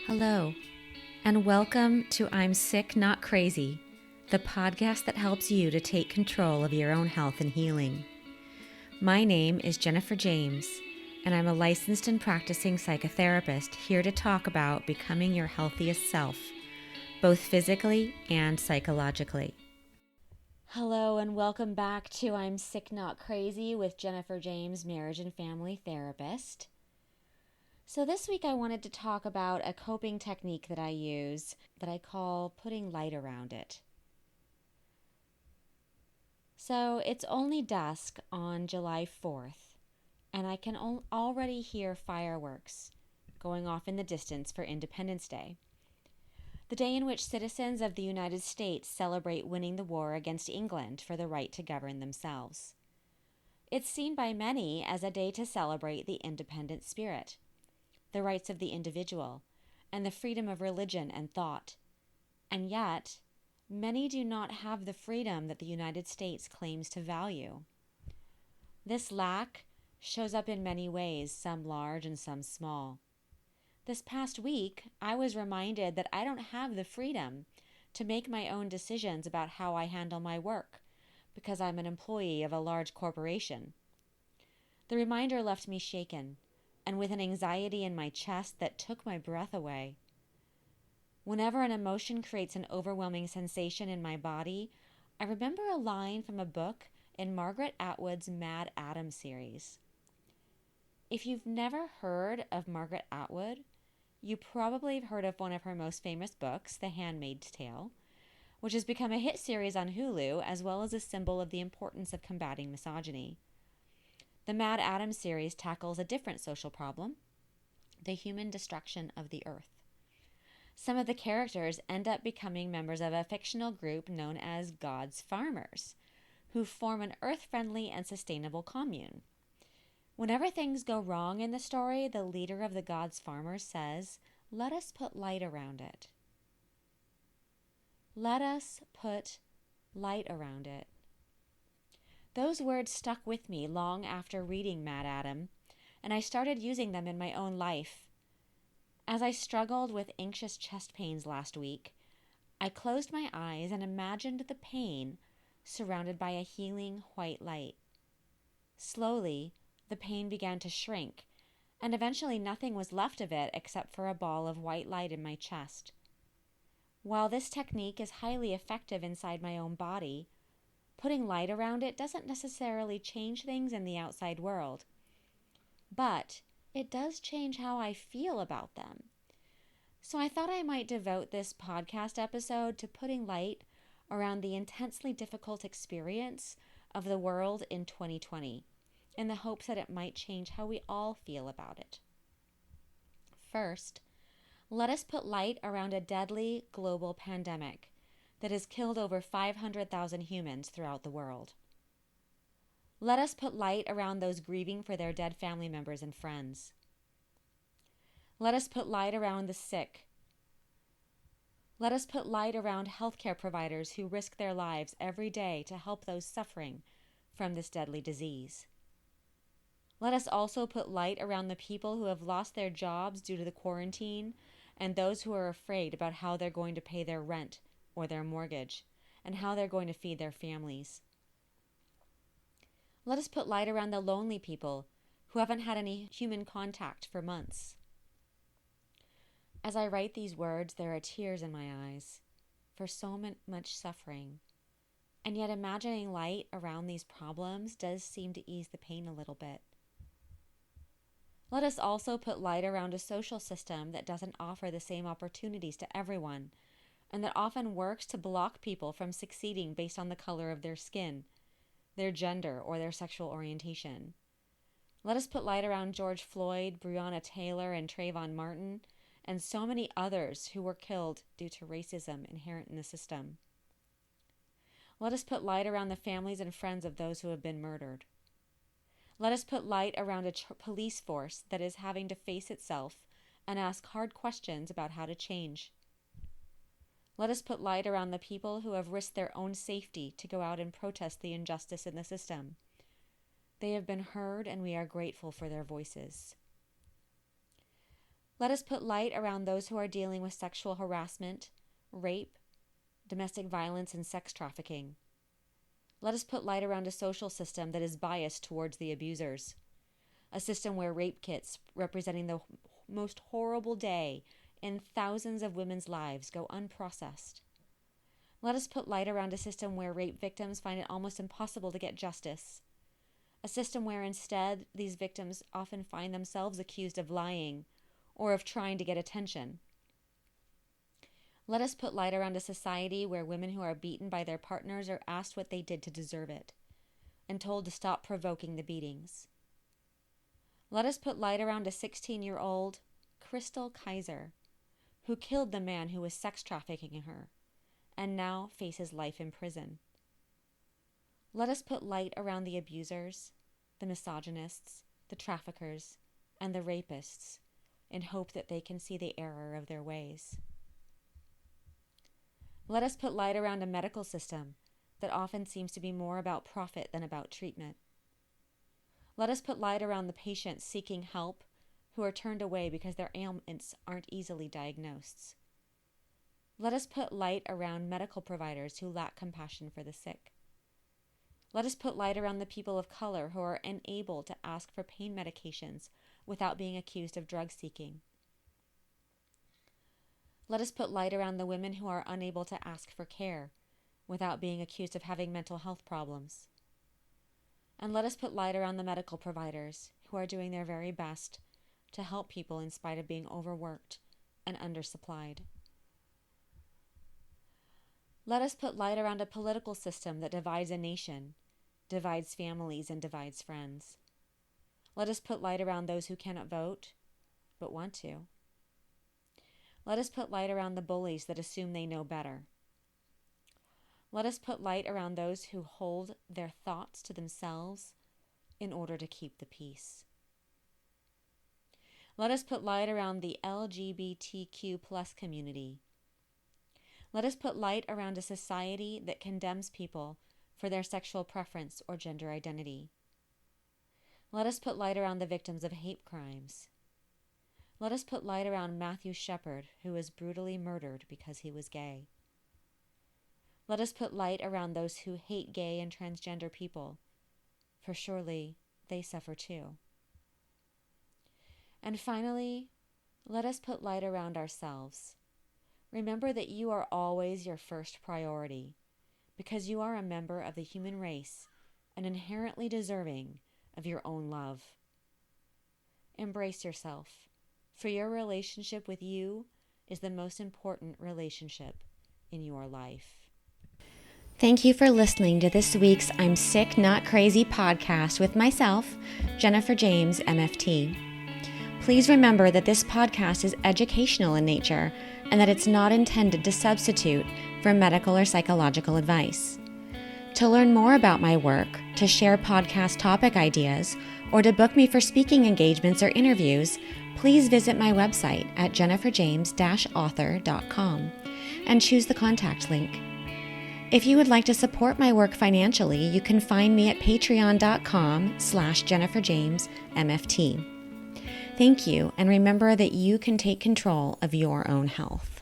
Hello, and welcome to I'm Sick Not Crazy, the podcast that helps you to take control of your own health and healing. My name is Jennifer James, and I'm a licensed and practicing psychotherapist here to talk about becoming your healthiest self, both physically and psychologically. Hello, and welcome back to I'm Sick Not Crazy with Jennifer James, marriage and family therapist. So this week I wanted to talk about a coping technique that I use that I call putting light around it. So it's only dusk on July 4th, and I can already hear fireworks going off in the distance for Independence Day, the day in which citizens of the United States celebrate winning the war against England for the right to govern themselves. It's seen by many as a day to celebrate the independent spirit, the rights of the individual, and the freedom of religion and thought. And yet, many do not have the freedom that the United States claims to value. This lack shows up in many ways, some large and some small. This past week, I was reminded that I don't have the freedom to make my own decisions about how I handle my work because I'm an employee of a large corporation. The reminder left me shaken and with an anxiety in my chest that took my breath away. Whenever an emotion creates an overwhelming sensation in my body, I remember a line from a book in Margaret Atwood's Mad Adam series. If you've never heard of Margaret Atwood, you probably have heard of one of her most famous books, The Handmaid's Tale, which has become a hit series on Hulu as well as a symbol of the importance of combating misogyny. The Mad Adam series tackles a different social problem, the human destruction of the earth. Some of the characters end up becoming members of a fictional group known as God's Farmers, who form an earth-friendly and sustainable commune. Whenever things go wrong in the story, the leader of the God's Farmers says, "Let us put light around it." Let us put light around it. Those words stuck with me long after reading Mad Adam, and I started using them in my own life. As I struggled with anxious chest pains last week, I closed my eyes and imagined the pain surrounded by a healing white light. Slowly, the pain began to shrink, and eventually nothing was left of it except for a ball of white light in my chest. While this technique is highly effective inside my own body, putting light around it doesn't necessarily change things in the outside world, but it does change how I feel about them. So I thought I might devote this podcast episode to putting light around the intensely difficult experience of the world in 2020, in the hopes that it might change how we all feel about it. First, let us put light around a deadly global pandemic that has killed over 500,000 humans throughout the world. Let us put light around those grieving for their dead family members and friends. Let us put light around the sick. Let us put light around healthcare providers who risk their lives every day to help those suffering from this deadly disease. Let us also put light around the people who have lost their jobs due to the quarantine and those who are afraid about how they're going to pay their rent or their mortgage and how they're going to feed their families. Let us put light around the lonely people who haven't had any human contact for months. As I write these words, there are tears in my eyes for so much suffering. And yet imagining light around these problems does seem to ease the pain a little bit. Let us also put light around a social system that doesn't offer the same opportunities to everyone, and that often works to block people from succeeding based on the color of their skin, their gender, or their sexual orientation. Let us put light around George Floyd, Breonna Taylor, and Trayvon Martin, and so many others who were killed due to racism inherent in the system. Let us put light around the families and friends of those who have been murdered. Let us put light around a police force that is having to face itself and ask hard questions about how to change. Let us put light around the people who have risked their own safety to go out and protest the injustice in the system. They have been heard, and we are grateful for their voices. Let us put light around those who are dealing with sexual harassment, rape, domestic violence, and sex trafficking. Let us put light around a social system that is biased towards the abusers. A system where rape kits representing the most horrible day in thousands of women's lives go unprocessed. Let us put light around a system where rape victims find it almost impossible to get justice. A system where instead these victims often find themselves accused of lying or of trying to get attention. Let us put light around a society where women who are beaten by their partners are asked what they did to deserve it and told to stop provoking the beatings. Let us put light around a 16-year-old Crystal Kaiser who killed the man who was sex trafficking her and now faces life in prison. Let us put light around the abusers, the misogynists, the traffickers, and the rapists in hope that they can see the error of their ways. Let us put light around a medical system that often seems to be more about profit than about treatment. Let us put light around the patients seeking help who are turned away because their ailments aren't easily diagnosed. Let us put light around medical providers who lack compassion for the sick. Let us put light around the people of color who are unable to ask for pain medications without being accused of drug seeking. Let us put light around the women who are unable to ask for care without being accused of having mental health problems. And let us put light around the medical providers who are doing their very best to help people in spite of being overworked and undersupplied. Let us put light around a political system that divides a nation, divides families, and divides friends. Let us put light around those who cannot vote, but want to. Let us put light around the bullies that assume they know better. Let us put light around those who hold their thoughts to themselves in order to keep the peace. Let us put light around the LGBTQ+ community. Let us put light around a society that condemns people for their sexual preference or gender identity. Let us put light around the victims of hate crimes. Let us put light around Matthew Shepard, who was brutally murdered because he was gay. Let us put light around those who hate gay and transgender people, for surely they suffer too. And finally, let us put light around ourselves. Remember that you are always your first priority, because you are a member of the human race and inherently deserving of your own love. Embrace yourself, for your relationship with you is the most important relationship in your life. Thank you for listening to this week's I'm Sick Not Crazy podcast with myself, Jennifer James, MFT. Please remember that this podcast is educational in nature and that it's not intended to substitute for medical or psychological advice. To learn more about my work, to share podcast topic ideas, or to book me for speaking engagements or interviews, please visit my website at jenniferjames-author.com and choose the contact link. If you would like to support my work financially, you can find me at patreon.com/JenniferJamesMFT. Thank you, and remember that you can take control of your own health.